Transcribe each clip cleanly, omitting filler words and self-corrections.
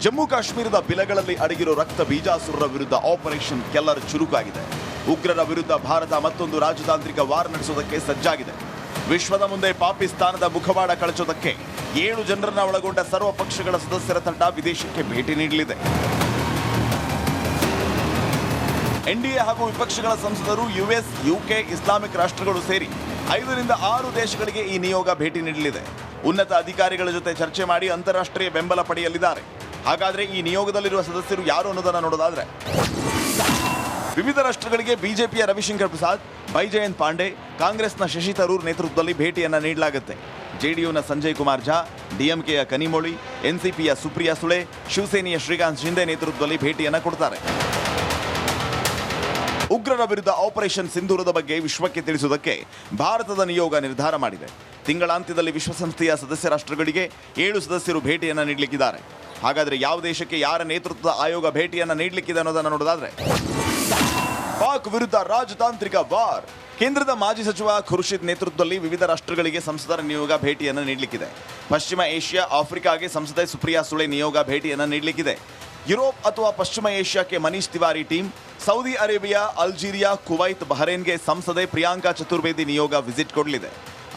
ಜಮ್ಮು ಕಾಶ್ಮೀರದ ಬಿಲಗಳಲ್ಲಿ ಅಡಗಿರೋ ರಕ್ತ ಬೀಜಾಸುರರ ವಿರುದ್ಧ ಆಪರೇಷನ್ ಕೆಲ್ಲರ್ ಚುರುಕಾಗಿದೆ. ಉಗ್ರರ ವಿರುದ್ಧ ಭಾರತ ಮತ್ತೊಂದು ರಾಜತಾಂತ್ರಿಕ ವಾರ್ ನಡೆಸೋದಕ್ಕೆ ಸಜ್ಜಾಗಿದೆ. ವಿಶ್ವದ ಮುಂದೆ ಪಾಕಿಸ್ತಾನದ ಮುಖವಾಡ ಕಳಚೋದಕ್ಕೆ 7 ಜನರನ್ನ ಒಳಗೊಂಡ ಸರ್ವ ಪಕ್ಷಗಳ ಸದಸ್ಯರ ತಂಡ ವಿದೇಶಕ್ಕೆ ಭೇಟಿ ನೀಡಲಿದೆ. ಎನ್ಡಿಎ ಹಾಗೂ ವಿಪಕ್ಷಗಳ ಸಂಸದರು ಯುಎಸ್, ಯುಕೆ, ಇಸ್ಲಾಮಿಕ್ ರಾಷ್ಟ್ರಗಳು ಸೇರಿ 5 ರಿಂದ 6 ದೇಶಗಳಿಗೆ ಈ ನಿಯೋಗ ಭೇಟಿ ನೀಡಲಿದೆ. ಉನ್ನತ ಅಧಿಕಾರಿಗಳ ಜೊತೆ ಚರ್ಚೆ ಮಾಡಿ ಅಂತಾರಾಷ್ಟ್ರೀಯ ಬೆಂಬಲ ಪಡೆಯಲಿದ್ದಾರೆ. ಹಾಗಾದ್ರೆ ಈ ನಿಯೋಗದಲ್ಲಿರುವ ಸದಸ್ಯರು ಯಾರು ಅನ್ನೋದನ್ನ ನೋಡೋದಾದ್ರೆ, ವಿವಿಧ ರಾಷ್ಟ್ರಗಳಿಗೆ ಬಿಜೆಪಿಯ ರವಿಶಂಕರ್ ಪ್ರಸಾದ್, ಬೈಜಯಂತ್ ಪಾಂಡೆ, ಕಾಂಗ್ರೆಸ್ನ ಶಶಿ ತರೂರ್ ನೇತೃತ್ವದಲ್ಲಿ ಭೇಟಿಯನ್ನ ನೀಡಲಾಗುತ್ತೆ. ಜೆಡಿಯುನ ಸಂಜಯ್ ಕುಮಾರ್ ಝಾ, ಡಿಎಂಕೆಯ ಕನಿಮೋಳಿ, ಎನ್ಸಿಪಿಯ ಸುಪ್ರಿಯಾ ಸುಳೆ, ಶಿವಸೇನೆಯ ಶ್ರೀಕಾಂತ್ ಶಿಂದೆ ನೇತೃತ್ವದಲ್ಲಿ ಭೇಟಿಯನ್ನ ಕೊಡ್ತಾರೆ. ಉಗ್ರರ ವಿರುದ್ಧ ಆಪರೇಷನ್ ಸಿಂಧೂರದ ಬಗ್ಗೆ ವಿಶ್ವಕ್ಕೆ ತಿಳಿಸುವುದಕ್ಕೆ ಭಾರತದ ನಿಯೋಗ ನಿರ್ಧಾರ ಮಾಡಿದೆ. ತಿಂಗಳಾಂತ್ಯದಲ್ಲಿ ವಿಶ್ವಸಂಸ್ಥೆಯ ಸದಸ್ಯ ರಾಷ್ಟ್ರಗಳಿಗೆ 7 ಸದಸ್ಯರು ಭೇಟಿಯನ್ನ ನೀಡಲಿಕ್ಕಿದ್ದಾರೆ. ಹಾಗಾದ್ರೆ ಯಾವ ದೇಶಕ್ಕೆ ಯಾರ ನೇತೃತ್ವದ ಆಯೋಗ ಭೇಟಿಯನ್ನ ನೀಡಲಿಕ್ಕಿದೆ ಅನ್ನೋದನ್ನ ನೋಡೋದಾದ್ರೆ, ಪಾಕ್ ವಿರುದ್ಧ ರಾಜತಾಂತ್ರಿಕ ವಾರ್. ಕೇಂದ್ರದ ಮಾಜಿ ಸಚಿವ ಖುರ್ಷಿದ್ ನೇತೃತ್ವದಲ್ಲಿ ವಿವಿಧ ರಾಷ್ಟ್ರಗಳಿಗೆ ಸಂಸದರ ನಿಯೋಗ ಭೇಟಿಯನ್ನು ನೀಡಲಿಕ್ಕಿದೆ. ಪಶ್ಚಿಮ ಏಷ್ಯಾ, ಆಫ್ರಿಕಾಗೆ ಸಂಸದೆ ಸುಪ್ರಿಯಾ ಸುಳೆ ನಿಯೋಗ ಭೇಟಿಯನ್ನು ನೀಡಲಿಕ್ಕಿದೆ. ಯುರೋಪ್ ಅಥವಾ ಪಶ್ಚಿಮ ಏಷ್ಯಾಕ್ಕೆ Manish Tiwari team, Saudi Arabia, Algeria, Kuwait, ಬಹರೇನ್ಗೆ ಸಂಸದೆ ಪ್ರಿಯಾಂಕಾ ಚತುರ್ವೇದಿ ನಿಯೋಗ ವಿಸಿಟ್ ಕೊಡಲಿದೆ.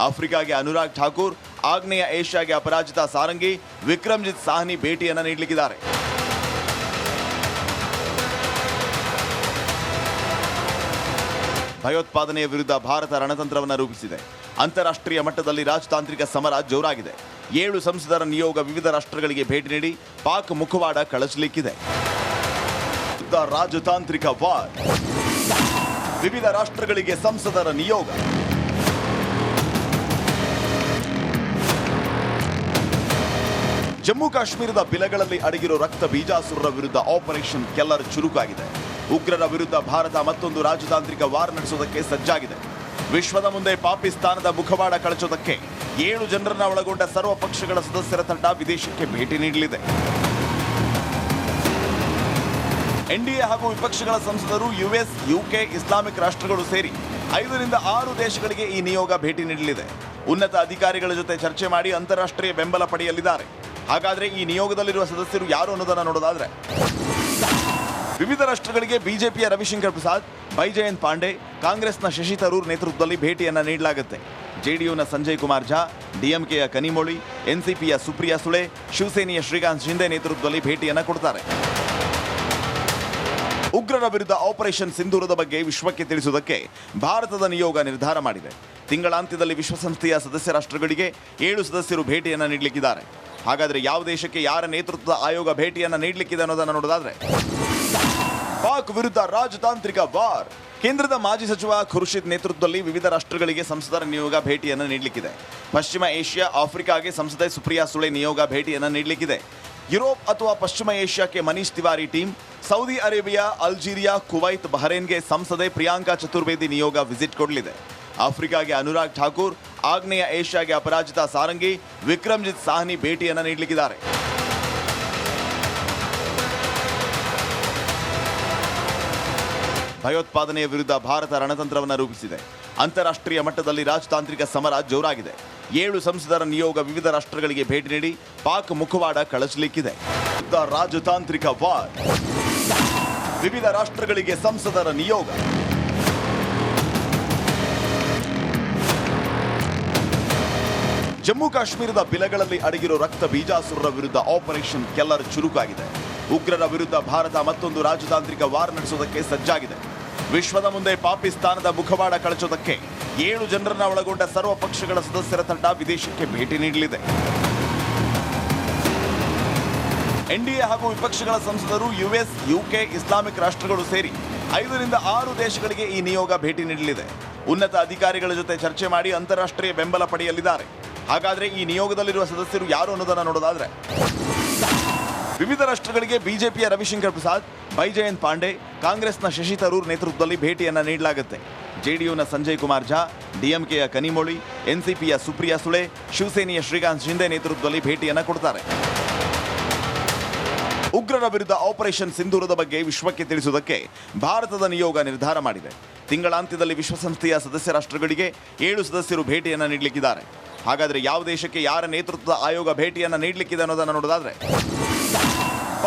ಆಫ್ರಿಕಾಗೆ ಅನುರಾಗ್ ಠಾಕೂರ್, ಆಗ್ನೇಯ ಏಷ್ಯಾಗೆ ಅಪರಾಜಿತಾ ಸಾರಂಗಿ, ವಿಕ್ರಮ್ಜಿತ್ ಸಾಹ್ನಿ ಭೇಟಿಯನ್ನು ನೀಡಲಿಕ್ಕಿದ್ದಾರೆ. ಭಯೋತ್ಪಾದನೆಯ ವಿರುದ್ಧ ಭಾರತ ರಣತಂತ್ರವನ್ನು ರೂಪಿಸಿದೆ. ಅಂತಾರಾಷ್ಟ್ರೀಯ ಮಟ್ಟದಲ್ಲಿ ರಾಜತಾಂತ್ರಿಕ ಸಮರ ಜೋರಾಗಿದೆ. 7 ಸಂಸದರ ನಿಯೋಗ ವಿವಿಧ ರಾಷ್ಟ್ರಗಳಿಗೆ ಭೇಟಿ ನೀಡಿ ಪಾಕ್ ಮುಖವಾಡ ಕಳಚಲಿಕ್ಕಿದೆ. ರಾಜತಾಂತ್ರಿಕ ವಾರ್. ವಿವಿಧ ರಾಷ್ಟ್ರಗಳಿಗೆ ಸಂಸದರ ನಿಯೋಗ. ಜಮ್ಮು ಕಾಶ್ಮೀರದ ಬಿಲಗಳಲ್ಲಿ ಅಡಗಿರೋ ರಕ್ತ ಬೀಜಾಸುರರ ವಿರುದ್ಧ ಆಪರೇಷನ್ ಕೆಲ್ಲರ್ ಚುರುಕಾಗಿದೆ. ಉಗ್ರರ ವಿರುದ್ಧ ಭಾರತ ಮತ್ತೊಂದು ರಾಜತಾಂತ್ರಿಕ ವಾರ್ ನಡೆಸೋದಕ್ಕೆ ಸಜ್ಜಾಗಿದೆ. ವಿಶ್ವದ ಮುಂದೆ ಪಾಕಿಸ್ತಾನದ ಮುಖವಾಡ ಕಳಚೋದಕ್ಕೆ 7 ಜನರನ್ನ ಒಳಗೊಂಡ ಸರ್ವ ಪಕ್ಷಗಳ ಸದಸ್ಯರ ತಂಡ ವಿದೇಶಕ್ಕೆ ಭೇಟಿ ನೀಡಲಿದೆ. ಎನ್ಡಿಎ ಹಾಗೂ ವಿಪಕ್ಷಗಳ ಸಂಸದರು ಯುಎಸ್, ಯುಕೆ, ಇಸ್ಲಾಮಿಕ್ ರಾಷ್ಟ್ರಗಳು ಸೇರಿ 5 ರಿಂದ 6 ದೇಶಗಳಿಗೆ ಈ ನಿಯೋಗ ಭೇಟಿ ನೀಡಲಿದೆ. ಉನ್ನತ ಅಧಿಕಾರಿಗಳ ಜೊತೆ ಚರ್ಚೆ ಮಾಡಿ ಅಂತಾರಾಷ್ಟ್ರೀಯ ಬೆಂಬಲ ಪಡೆಯಲಿದ್ದಾರೆ. ಹಾಗಾದ್ರೆ ಈ ನಿಯೋಗದಲ್ಲಿರುವ ಸದಸ್ಯರು ಯಾರು ಅನ್ನೋದನ್ನ ನೋಡೋದಾದ್ರೆ, ವಿವಿಧ ರಾಷ್ಟ್ರಗಳಿಗೆ ಬಿಜೆಪಿಯ ರವಿಶಂಕರ್ ಪ್ರಸಾದ್, ಬೈಜಯಂತ್ ಪಾಂಡೆ, ಕಾಂಗ್ರೆಸ್ನ ಶಶಿ ತರೂರ್ ನೇತೃತ್ವದಲ್ಲಿ ಭೇಟಿಯನ್ನ ನೀಡಲಾಗುತ್ತೆ. ಜೆಡಿಯುನ ಸಂಜಯ್ ಕುಮಾರ್ ಝಾ, ಡಿಎಂಕೆಯ ಕನಿಮೋಳಿ, ಎನ್ಸಿಪಿಯ ಸುಪ್ರಿಯಾ ಸುಳೆ, ಶಿವಸೇನೆಯ ಶ್ರೀಕಾಂತ್ ಶಿಂದೆ ನೇತೃತ್ವದಲ್ಲಿ ಭೇಟಿಯನ್ನ ಕೊಡ್ತಾರೆ. ಉಗ್ರರ ವಿರುದ್ಧ ಆಪರೇಷನ್ ಸಿಂಧೂರದ ಬಗ್ಗೆ ವಿಶ್ವಕ್ಕೆ ತಿಳಿಸುವುದಕ್ಕೆ ಭಾರತದ ನಿಯೋಗ ನಿರ್ಧಾರ ಮಾಡಿದೆ. ತಿಂಗಳಾಂತ್ಯದಲ್ಲಿ ವಿಶ್ವಸಂಸ್ಥೆಯ ಸದಸ್ಯ ರಾಷ್ಟ್ರಗಳಿಗೆ 7 ಸದಸ್ಯರು ಭೇಟಿಯನ್ನ ನೀಡಲಿಕ್ಕಿದ್ದಾರೆ. ಹಾಗಾದ್ರೆ ಯಾವ ದೇಶಕ್ಕೆ ಯಾರ ನೇತೃತ್ವದ ಆಯೋಗ ಭೇಟಿಯನ್ನ ನೀಡಲಿಕ್ಕಿದೆ ಅನ್ನೋದನ್ನ ನೋಡೋದಾದ್ರೆ, ಪಾಕ್ ವಿರುದ್ಧ ರಾಜತಾಂತ್ರಿಕ ವಾರ್. ಕೇಂದ್ರದ ಮಾಜಿ ಸಚಿವ ಖುರ್ಷಿದ್ ನೇತೃತ್ವದಲ್ಲಿ ವಿವಿಧ ರಾಷ್ಟ್ರಗಳಿಗೆ ಸಂಸದರ ನಿಯೋಗ ಭೇಟಿಯನ್ನು ನೀಡಲಿಕ್ಕಿದೆ. ಪಶ್ಚಿಮ ಏಷ್ಯಾ, ಆಫ್ರಿಕಾಗೆ ಸಂಸದೆ ಸುಪ್ರಿಯಾ ಸುಳೆ ನಿಯೋಗ ಭೇಟಿಯನ್ನು ನೀಡಲಿಕ್ಕಿದೆ. ಯುರೋಪ್ ಅಥವಾ ಪಶ್ಚಿಮ ಏಷ್ಯಾಕ್ಕೆ Manish Tiwari team, Saudi Arabia, Algeria, Kuwait, ಬಹರೇನ್ಗೆ ಸಂಸದೆ ಪ್ರಿಯಾಂಕಾ ಚತುರ್ವೇದಿ ನಿಯೋಗ ವಿಸಿಟ್ ಕೊಡಲಿದೆ. ಆಫ್ರಿಕಾಗೆ ಅನುರಾಗ್ ಠಾಕೂರ್, ಆಗ್ನೇಯ ಏಷ್ಯಾಗೆ ಅಪರಾಜಿತಾ ಸಾರಂಗಿ, ವಿಕ್ರಮ್ಜಿತ್ ಸಾಹ್ನಿ ಭೇಟಿಯನ್ನು ನೀಡಲಿಕ್ಕಿದ್ದಾರೆ. ಭಯೋತ್ಪಾದನೆಯ ವಿರುದ್ಧ ಭಾರತ ರಣತಂತ್ರವನ್ನು ರೂಪಿಸಿದೆ. ಅಂತಾರಾಷ್ಟ್ರೀಯ ಮಟ್ಟದಲ್ಲಿ ರಾಜತಾಂತ್ರಿಕ ಸಮರ ಜೋರಾಗಿದೆ. 7 ಸಂಸದರ ನಿಯೋಗ ವಿವಿಧ ರಾಷ್ಟ್ರಗಳಿಗೆ ಭೇಟಿ ನೀಡಿ ಪಾಕ್ ಮುಖವಾಡ ಕಳಚಲಿಕ್ಕಿದೆ. ರಾಜತಾಂತ್ರಿಕ ವಾರ್. ವಿವಿಧ ರಾಷ್ಟ್ರಗಳಿಗೆ ಸಂಸದರ ನಿಯೋಗ. ಜಮ್ಮು ಕಾಶ್ಮೀರದ ಬಿಲಗಳಲ್ಲಿ ಅಡಗಿರೋ ರಕ್ತ ಬೀಜಾಸುರರ ವಿರುದ್ಧ ಆಪರೇಷನ್ ಕೆಲ್ಲರ್ ಚುರುಕಾಗಿದೆ. ಉಗ್ರರ ವಿರುದ್ಧ ಭಾರತ ಮತ್ತೊಂದು ರಾಜತಾಂತ್ರಿಕ ವಾರ್ ನಡೆಸೋದಕ್ಕೆ ಸಜ್ಜಾಗಿದೆ. ವಿಶ್ವದ ಮುಂದೆ ಪಾಕಿಸ್ತಾನದ ಮುಖವಾಡ ಕಳಚೋದಕ್ಕೆ 7 ಜನರನ್ನ ಒಳಗೊಂಡ ಸರ್ವ ಪಕ್ಷಗಳ ಸದಸ್ಯರ ತಂಡ ವಿದೇಶಕ್ಕೆ ಭೇಟಿ ನೀಡಲಿದೆ. ಎನ್ಡಿಎ ಹಾಗೂ ವಿಪಕ್ಷಗಳ ಸಂಸದರು ಯುಎಸ್, ಯುಕೆ, ಇಸ್ಲಾಮಿಕ್ ರಾಷ್ಟ್ರಗಳು ಸೇರಿ 5 ರಿಂದ 6 ದೇಶಗಳಿಗೆ ಈ ನಿಯೋಗ ಭೇಟಿ ನೀಡಲಿದೆ. ಉನ್ನತ ಅಧಿಕಾರಿಗಳ ಜೊತೆ ಚರ್ಚೆ ಮಾಡಿ ಅಂತಾರಾಷ್ಟ್ರೀಯ ಬೆಂಬಲ ಪಡೆಯಲಿದ್ದಾರೆ. ಹಾಗಾದ್ರೆ ಈ ನಿಯೋಗದಲ್ಲಿರುವ ಸದಸ್ಯರು ಯಾರು ಅನ್ನೋದನ್ನ ನೋಡೋದಾದ್ರೆ, ವಿವಿಧ ರಾಷ್ಟ್ರಗಳಿಗೆ ಬಿಜೆಪಿಯ ರವಿಶಂಕರ್ ಪ್ರಸಾದ್, ಬೈಜಯಂತ್ ಪಾಂಡೆ, ಕಾಂಗ್ರೆಸ್ನ ಶಶಿ ತರೂರ್ ನೇತೃತ್ವದಲ್ಲಿ ಭೇಟಿಯನ್ನ ನೀಡಲಾಗುತ್ತೆ. ಜೆಡಿಯುನ ಸಂಜಯ್ ಕುಮಾರ್ ಝಾ, ಡಿಎಂಕೆಯ ಕನಿಮೋಳಿ, ಎನ್ಸಿಪಿಯ ಸುಪ್ರಿಯಾ ಸುಳೆ, ಶಿವಸೇನೆಯ ಶ್ರೀಕಾಂತ್ ಶಿಂದೆ ನೇತೃತ್ವದಲ್ಲಿ ಭೇಟಿಯನ್ನ ಕೊಡ್ತಾರೆ. ಉಗ್ರರ ವಿರುದ್ಧ ಆಪರೇಷನ್ ಸಿಂಧೂರದ ಬಗ್ಗೆ ವಿಶ್ವಕ್ಕೆ ತಿಳಿಸುವುದಕ್ಕೆ ಭಾರತದ ನಿಯೋಗ ನಿರ್ಧಾರ ಮಾಡಿದೆ. ತಿಂಗಳಾಂತ್ಯದಲ್ಲಿ ವಿಶ್ವಸಂಸ್ಥೆಯ ಸದಸ್ಯ ರಾಷ್ಟ್ರಗಳಿಗೆ 7 ಸದಸ್ಯರು ಭೇಟಿಯನ್ನ ನೀಡಲಿಕ್ಕಿದ್ದಾರೆ. ಹಾಗಾದ್ರೆ ಯಾವ ದೇಶಕ್ಕೆ ಯಾರ ನೇತೃತ್ವದ ಆಯೋಗ ಭೇಟಿಯನ್ನ ನೀಡಲಿಕ್ಕಿದೆ ಅನ್ನೋದನ್ನ ನೋಡೋದಾದ್ರೆ,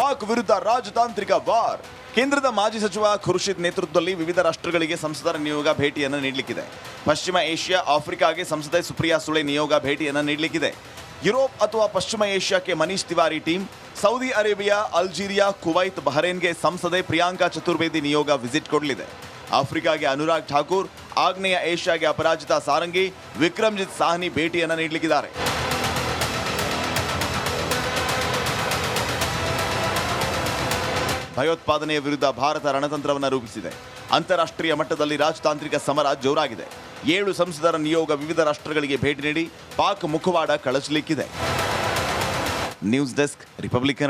ಪಾಕ್ ವಿರುದ್ಧ ರಾಜತಾಂತ್ರಿಕ ವಾರ್. ಕೇಂದ್ರದ ಮಾಜಿ ಸಚಿವ ಖುರ್ಷಿದ್ ನೇತೃತ್ವದಲ್ಲಿ ವಿವಿಧ ರಾಷ್ಟ್ರಗಳಿಗೆ ಸಂಸದರ ನಿಯೋಗ ಭೇಟಿಯನ್ನು ನೀಡಲಿಕ್ಕಿದೆ. ಪಶ್ಚಿಮ ಏಷ್ಯಾ, ಆಫ್ರಿಕಾಗೆ ಸಂಸದೆ ಸುಪ್ರಿಯಾ ಸುಳೆ ನಿಯೋಗ ಭೇಟಿಯನ್ನು ನೀಡಲಿಕ್ಕಿದೆ. ಯುರೋಪ್ ಅಥವಾ ಪಶ್ಚಿಮ ಏಷ್ಯಾಕ್ಕೆ Manish Tiwari team, Saudi Arabia, Algeria, Kuwait, ಬಹರೇನ್ಗೆ ಸಂಸದೆ ಪ್ರಿಯಾಂಕಾ ಚತುರ್ವೇದಿ ನಿಯೋಗ ವಿಸಿಟ್ ಕೊಡಲಿದೆ. ಆಫ್ರಿಕಾಗೆ ಅನುರಾಗ್ ಠಾಕೂರ್, ಆಗ್ನೇಯ ಏಷ್ಯಾಗೆ ಅಪರಾಜಿತಾ ಸಾರಂಗಿ, ವಿಕ್ರಮ್ಜಿತ್ ಸಾಹ್ನಿ ಭೇಟಿಯನ್ನು ನೀಡಲಿಕ್ಕಿದ್ದಾರೆ. ಭಯೋತ್ಪಾದನೆಯ ವಿರುದ್ಧ ಭಾರತ ರಣತಂತ್ರವನ್ನು ರೂಪಿಸಿದೆ. ಅಂತಾರಾಷ್ಟ್ರೀಯ ಮಟ್ಟದಲ್ಲಿ ರಾಜತಾಂತ್ರಿಕ ಸಮರ ಜೋರಾಗಿದೆ. 7 ಸಂಸದರ ನಿಯೋಗ ವಿವಿಧ ರಾಷ್ಟ್ರಗಳಿಗೆ ಭೇಟಿ ನೀಡಿ ಪಾಕ್ ಮುಖವಾಡ ಕಳಚಲಿಕ್ಕಿದೆ. News desk, republic.